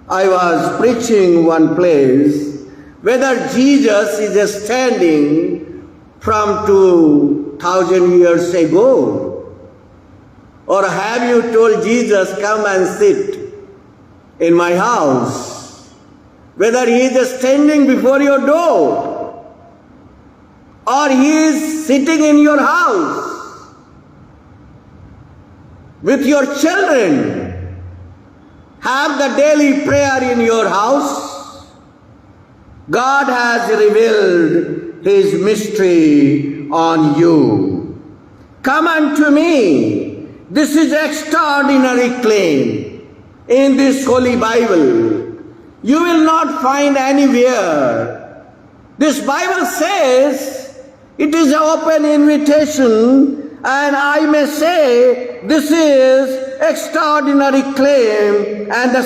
I was preaching one place whether Jesus is standing from 2000 years ago, or have you told Jesus, come and sit in my house? Whether he is standing before your door, or he is sitting in your house with your children. Have the daily prayer in your house. God has revealed his mystery on you. Come unto me. This is extraordinary claim in this Holy Bible. You will not find anywhere. This Bible says it is an open invitation, and I may say this is extraordinary claim. And the